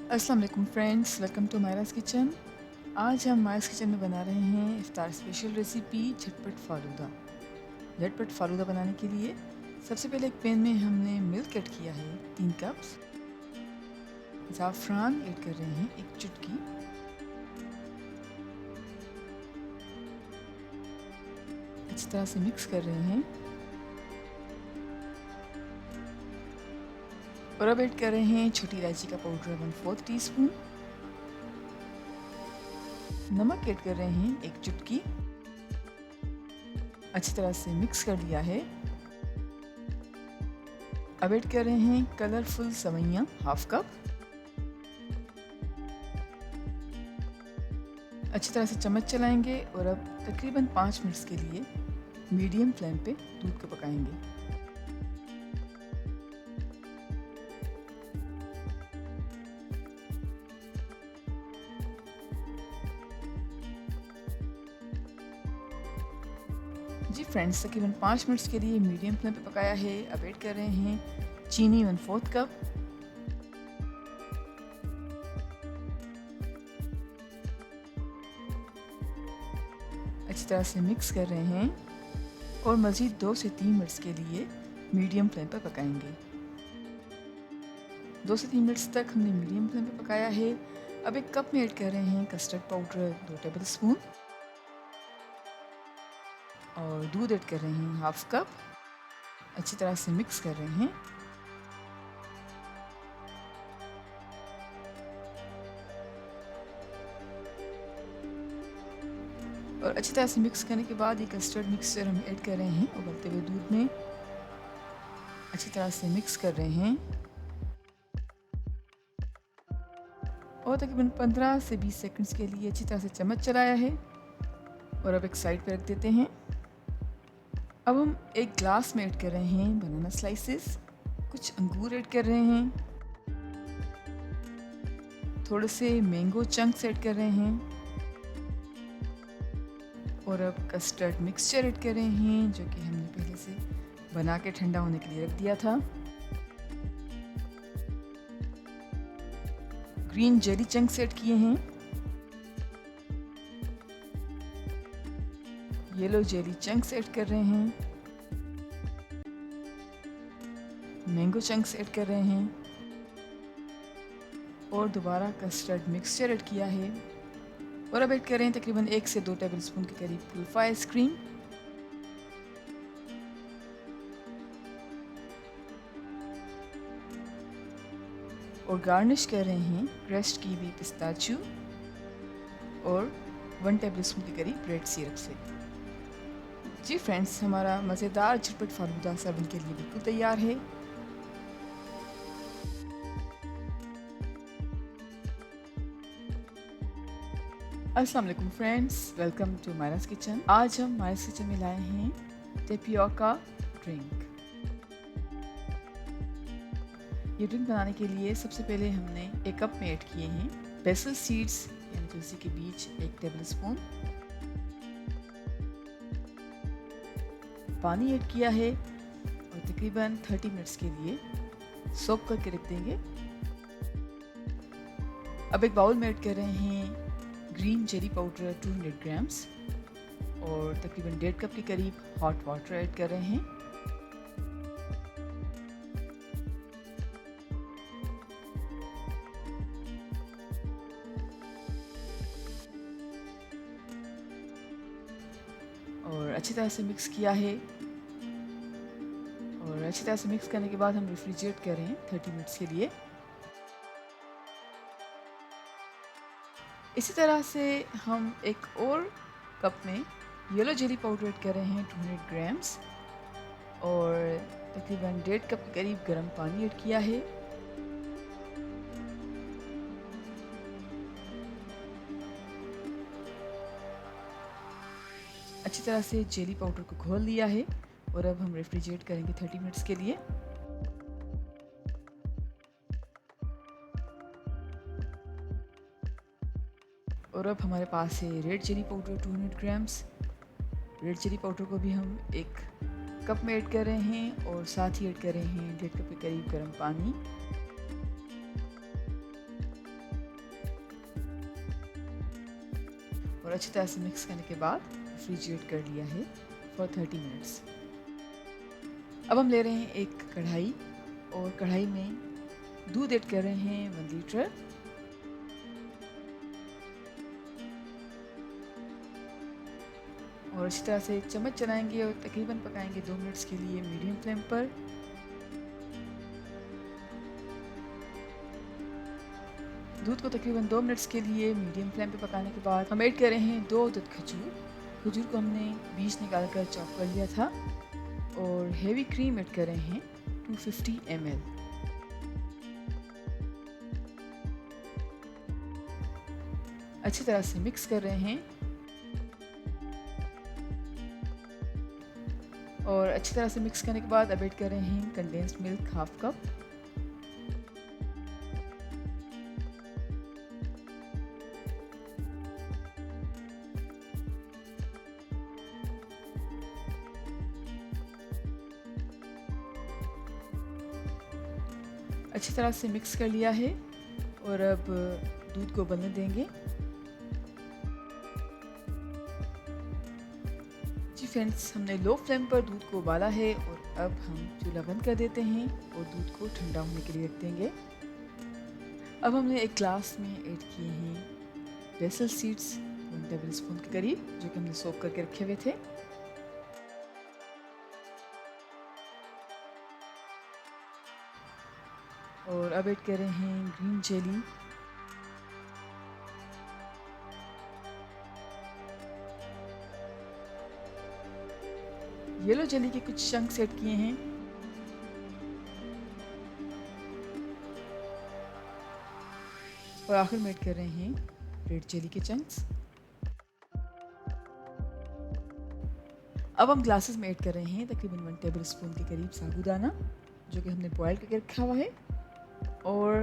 अस्सलाम वालेकुम friends, welcome to Myra's kitchen. आज हम मायरास किचन में बना रहे हैं इफ्तार स्पेशल रेसिपी झटपट फ़ालूदा। झटपट फ़ालूदा बनाने के लिए सबसे पहले एक पैन में हमने मिल्क ऐड किया है 3 कप्स। ज़ाफ़रान ऐड कर रहे हैं 1 चुटकी। अच्छी तरह से मिक्स कर रहे हैं और अब ऐड कर रहे हैं छोटी इलायची का पाउडर 1/4 टीस्पून। नमक ऐड कर रहे हैं 1 चुटकी। अच्छी तरह से मिक्स कर लिया है। अब ऐड कर रहे हैं कलरफुल सवैयाँ 1/2 कप। अच्छी तरह से चम्मच चलाएंगे और अब तकरीबन 5 मिनट्स के लिए मीडियम फ्लेम पे दूध को पकाएंगे। जी फ्रेंड्स, तकरीबन 5 मिनट्स के लिए मीडियम फ्लेम पे पकाया है। अब ऐड कर रहे हैं चीनी 1/4 कप। अच्छी तरह से मिक्स कर रहे हैं और मज़ीद 2 से 3 मिनट्स के लिए मीडियम फ्लेम पर पकाएंगे। 2 से 3 मिनट्स तक हमने मीडियम फ्लेम पे पकाया है। अब एक कप में ऐड कर रहे हैं कस्टर्ड पाउडर 2 टेबल स्पून और दूध ऐड कर रहे हैं 1/2 कप। अच्छी तरह से मिक्स कर रहे हैं। और अच्छी तरह से मिक्स करने के बाद ये कस्टर्ड मिक्सचर हम ऐड कर रहे हैं उबलते हुए दूध में। अच्छी तरह से मिक्स कर रहे हैं और तकरीबन 15 से 20 सेकंड्स के लिए अच्छी तरह से चम्मच चलाया है और अब एक साइड पे रख देते हैं। अब हम एक ग्लास में ऐड कर रहे हैं बनाना स्लाइसेस, कुछ अंगूर ऐड कर रहे हैं, थोड़े से मैंगो चंक्स ऐड कर रहे हैं और अब कस्टर्ड मिक्सचर ऐड कर रहे हैं जो कि हमने पहले से बना के ठंडा होने के लिए रख दिया था। ग्रीन जेली चंक्स ऐड किए हैं, येलो जेली चंक्स ऐड कर रहे हैं, मैंगो चंक्स ऐड कर रहे हैं और दोबारा कस्टर्ड मिक्सचर ऐड किया है और अब ऐड कर रहे हैं तकरीबन 1 से 2 टेबल स्पून के करीब कुल्फा आइसक्रीम। और गार्निश कर रहे हैं क्रश्ड कीवी पिस्ताचियो और 1 टेबल स्पून के करीब रेड सिरप से। जी फ्रेंड्स, हमारा मज़ेदार झटपट फालूदा सर्विंग के लिए बिल्कुल तैयार है। अस्सलाम वालेकुम friends, welcome to Myra's kitchen. आज हम मायरास किचन में लाए हैं टेपियोका ड्रिंक। ये ड्रिंक बनाने के लिए सबसे पहले हमने एक कप में ऐड किए हैं बेसल सीड्स यानी तुलसी के बीज 1 टेबल स्पून, पानी ऐड किया है और तकरीबन 30 मिनट्स के लिए सोक करके रख देंगे। अब एक बाउल में ऐड कर रहे हैं ग्रीन चिली पाउडर 200 ग्राम्स और तकरीबन 1.5 कप के करीब हॉट वाटर ऐड कर रहे हैं। और अच्छी तरह से मिक्स किया है और अच्छी तरह से मिक्स करने के बाद हम रेफ्रिजरेट कर रहे हैं 30 मिनट्स के लिए। इसी तरह से हम एक और कप में येलो जेली पाउडर ऐड कर रहे हैं 200 ग्राम्स और तकरीबन 1.5 कप के करीब गर्म पानी ऐड किया है। अच्छी तरह से जेली पाउडर को घोल लिया है और अब हम रेफ्रिजरेट करेंगे 30 मिनट्स के लिए। और अब हमारे पास है red chili powder 200 grams. Red chili powder को भी हम एक कप में ऐड कर रहे हैं और साथ ही ऐड कर रहे हैं 1.5 कप के करीब गर्म पानी। और अच्छी तरह से मिक्स करने के बाद रेफ्रिजरेट कर लिया है फॉर 30 मिनट्स। अब हम ले रहे हैं एक कढ़ाई और कढ़ाई में दूध ऐड कर रहे हैं 1 लीटर। और अच्छी तरह से चम्मच चलाएंगे और तकरीबन पकाएंगे 2 मिनट्स के लिए मीडियम फ्लेम पर। दूध को तकरीबन 2 मिनट्स के लिए मीडियम फ्लेम पे पकाने के बाद हम ऐड कर रहे हैं 2 अदद खजूर। खजूर को हमने बीज निकाल कर चॉप कर लिया था। और हेवी क्रीम ऐड कर रहे हैं 250 ml। अच्छी तरह से मिक्स कर रहे हैं और अच्छी तरह से मिक्स करने के बाद अब ऐड कर रहे हैं कंडेंस्ड मिल्क हाफ कप। अच्छी तरह से मिक्स कर लिया है और अब दूध को उबलने देंगे। जी फ्रेंड्स, हमने लो फ्लेम पर दूध को उबाला है और अब हम चूल्हा बंद कर देते हैं और दूध को ठंडा होने के लिए रख देंगे। अब हमने एक ग्लास में ऐड किए हैं बेसल सीड्स 1 टेबल स्पून के करीब, जो कि हमने सोक करके रखे हुए थे। और अब ऐड कर रहे हैं ग्रीन जेली। येलो जेली के कुछ चंक्स ऐड किए हैं। और आखिर में ऐड कर रहे हैं रेड जेली के चंक्स। अब हम ग्लासेस में ऐड कर रहे हैं तकरीबन 1 टेबल स्पून के करीब साबूदाना, जो कि हमने बॉयल करके रखा हुआ है। और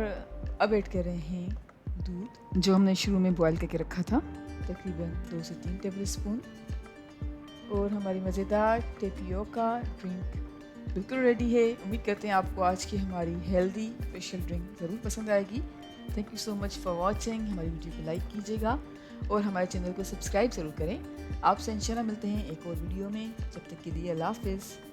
अब ऐड कर रहे हैं दूध, जो हमने शुरू में बॉयल करके रखा था, तकरीबन 2 से 3 टेबल स्पून। और हमारी मज़ेदार टेपियोका ड्रिंक बिल्कुल रेडी है। उम्मीद करते हैं आपको आज की हमारी हेल्दी स्पेशल ड्रिंक ज़रूर पसंद आएगी। Thank you so much for watching. हमारी वीडियो को लाइक कीजिएगा और हमारे चैनल को सब्सक्राइब ज़रूर करें। आपसे इंशाल्लाह मिलते हैं एक और वीडियो में। जब तक के लिए अल्लाह हाफ़िज़।